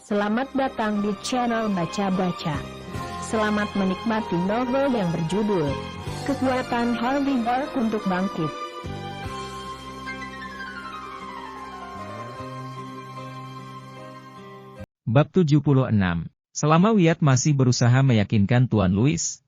Selamat datang di channel Baca Baca. Selamat menikmati novel yang berjudul Kekuatan Harvey Dark untuk Bangkit. Bab 76. Selama Wyatt masih berusaha meyakinkan Tuan Louis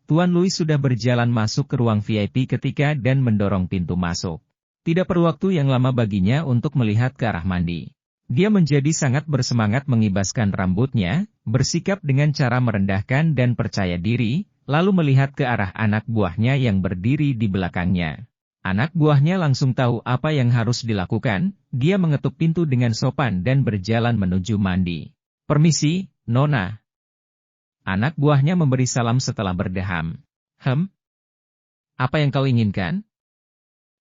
sudah berjalan masuk ke ruang VIP ketika dan mendorong pintu masuk. Tidak perlu waktu yang lama baginya untuk melihat ke arah mandi. Dia menjadi sangat bersemangat mengibaskan rambutnya, bersikap dengan cara merendahkan dan percaya diri, lalu melihat ke arah anak buahnya yang berdiri di belakangnya. Anak buahnya langsung tahu apa yang harus dilakukan, dia mengetuk pintu dengan sopan dan berjalan menuju mandi. "Permisi, Nona." Anak buahnya memberi salam setelah berdeham. Apa yang kau inginkan?"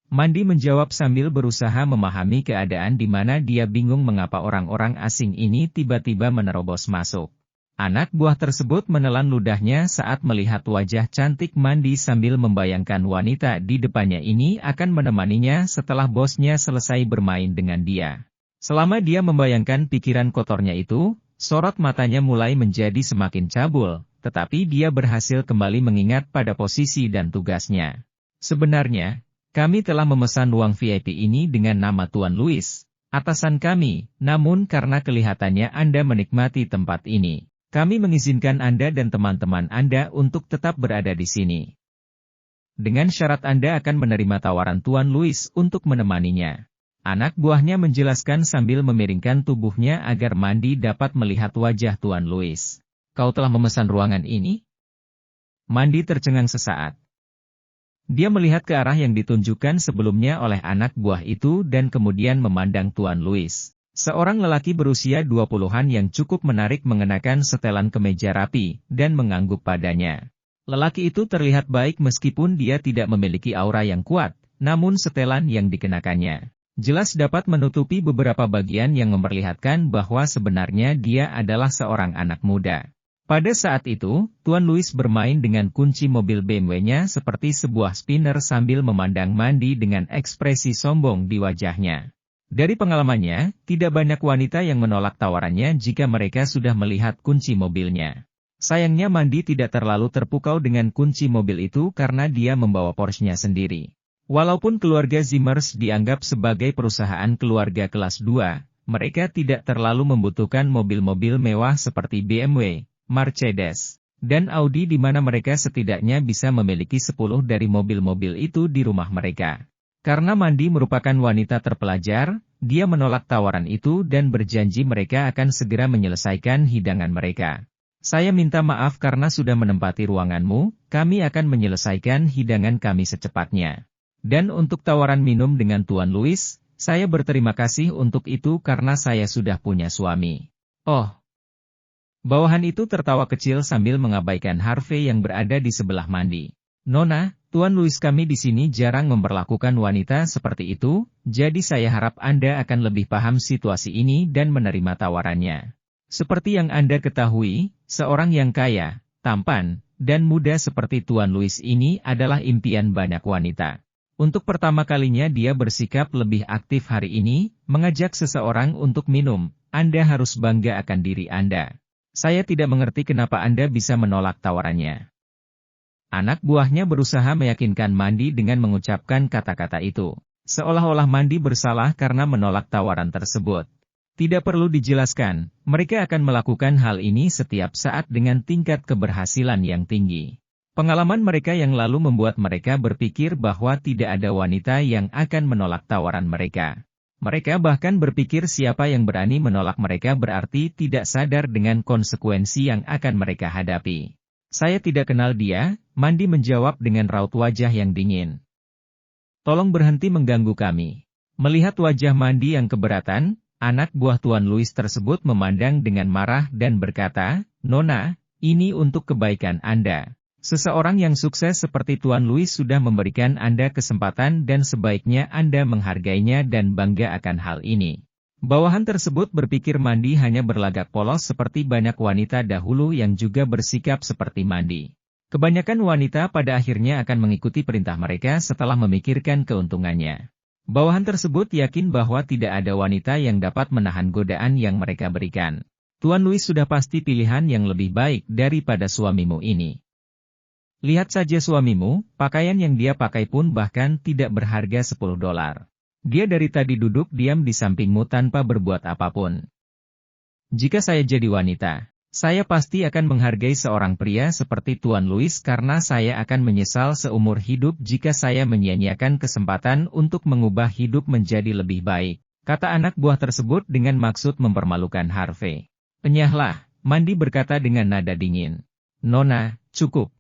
Mandi menjawab sambil berusaha memahami keadaan di mana dia bingung mengapa orang-orang asing ini tiba-tiba menerobos masuk. Anak buah tersebut menelan ludahnya saat melihat wajah cantik Mandi sambil membayangkan wanita di depannya ini akan menemaninya setelah bosnya selesai bermain dengan dia. Selama dia membayangkan pikiran kotornya itu, sorot matanya mulai menjadi semakin cabul, tetapi dia berhasil kembali mengingat pada posisi dan tugasnya. "Sebenarnya, kami telah memesan ruang VIP ini dengan nama Tuan Louis, atasan kami, namun karena kelihatannya Anda menikmati tempat ini, kami mengizinkan Anda dan teman-teman Anda untuk tetap berada di sini. Dengan syarat Anda akan menerima tawaran Tuan Louis untuk menemaninya." Anak buahnya menjelaskan sambil memiringkan tubuhnya agar Mandi dapat melihat wajah Tuan Louis. "Kau telah memesan ruangan ini?" Mandi tercengang sesaat. Dia melihat ke arah yang ditunjukkan sebelumnya oleh anak buah itu dan kemudian memandang Tuan Louis. Seorang lelaki berusia 20-an yang cukup menarik mengenakan setelan kemeja rapi dan mengangguk padanya. Lelaki itu terlihat baik meskipun dia tidak memiliki aura yang kuat, namun setelan yang dikenakannya jelas dapat menutupi beberapa bagian yang memperlihatkan bahwa sebenarnya dia adalah seorang anak muda. Pada saat itu, Tuan Louis bermain dengan kunci mobil BMW-nya seperti sebuah spinner sambil memandang Mandi dengan ekspresi sombong di wajahnya. Dari pengalamannya, tidak banyak wanita yang menolak tawarannya jika mereka sudah melihat kunci mobilnya. Sayangnya Mandi tidak terlalu terpukau dengan kunci mobil itu karena dia membawa Porsche-nya sendiri. Walaupun keluarga Zimmers dianggap sebagai perusahaan keluarga kelas 2, mereka tidak terlalu membutuhkan mobil-mobil mewah seperti BMW, Mercedes, dan Audi di mana mereka setidaknya bisa memiliki 10 dari mobil-mobil itu di rumah mereka. Karena Mandi merupakan wanita terpelajar, dia menolak tawaran itu dan berjanji mereka akan segera menyelesaikan hidangan mereka. "Saya minta maaf karena sudah menempati ruanganmu, kami akan menyelesaikan hidangan kami secepatnya. Dan untuk tawaran minum dengan Tuan Louis, saya berterima kasih untuk itu karena saya sudah punya suami." "Oh." Bawahan itu tertawa kecil sambil mengabaikan Harvey yang berada di sebelah Mandi. "Nona, Tuan Louis kami di sini jarang memperlakukan wanita seperti itu, jadi saya harap Anda akan lebih paham situasi ini dan menerima tawarannya. Seperti yang Anda ketahui, seorang yang kaya, tampan, dan muda seperti Tuan Louis ini adalah impian banyak wanita. Untuk pertama kalinya dia bersikap lebih aktif hari ini, mengajak seseorang untuk minum, Anda harus bangga akan diri Anda. Saya tidak mengerti kenapa Anda bisa menolak tawarannya." Anak buahnya berusaha meyakinkan Mandi dengan mengucapkan kata-kata itu. Seolah-olah Mandi bersalah karena menolak tawaran tersebut. Tidak perlu dijelaskan, mereka akan melakukan hal ini setiap saat dengan tingkat keberhasilan yang tinggi. Pengalaman mereka yang lalu membuat mereka berpikir bahwa tidak ada wanita yang akan menolak tawaran mereka. Mereka bahkan berpikir siapa yang berani menolak mereka berarti tidak sadar dengan konsekuensi yang akan mereka hadapi. "Saya tidak kenal dia," Mandi menjawab dengan raut wajah yang dingin. "Tolong berhenti mengganggu kami." Melihat wajah Mandi yang keberatan, anak buah Tuan Louis tersebut memandang dengan marah dan berkata, "Nona, ini untuk kebaikan Anda. Seseorang yang sukses seperti Tuan Louis sudah memberikan Anda kesempatan dan sebaiknya Anda menghargainya dan bangga akan hal ini." Bawahan tersebut berpikir Mandi hanya berlagak polos seperti banyak wanita dahulu yang juga bersikap seperti Mandi. Kebanyakan wanita pada akhirnya akan mengikuti perintah mereka setelah memikirkan keuntungannya. Bawahan tersebut yakin bahwa tidak ada wanita yang dapat menahan godaan yang mereka berikan. Tuan Louis sudah pasti pilihan yang lebih baik daripada suamimu ini. Lihat saja suamimu, pakaian yang dia pakai pun bahkan tidak berharga $10. Dia dari tadi duduk diam di sampingmu tanpa berbuat apapun. Jika saya jadi wanita, saya pasti akan menghargai seorang pria seperti Tuan Louis karena saya akan menyesal seumur hidup jika saya menyia-nyiakan kesempatan untuk mengubah hidup menjadi lebih baik, kata anak buah tersebut dengan maksud mempermalukan Harvey. Penyahlah, Mandy berkata dengan nada dingin. Nona, cukup.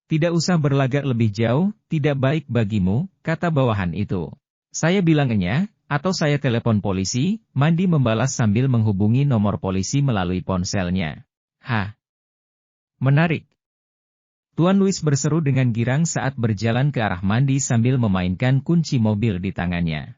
Tidak usah berlagak lebih jauh, tidak baik bagimu, kata bawahan itu. Saya bilangnya, atau saya telepon polisi, Mandy membalas sambil menghubungi nomor polisi melalui ponselnya. Hah? Menarik. Tuan Louis berseru dengan girang saat berjalan ke arah Mandy sambil memainkan kunci mobil di tangannya.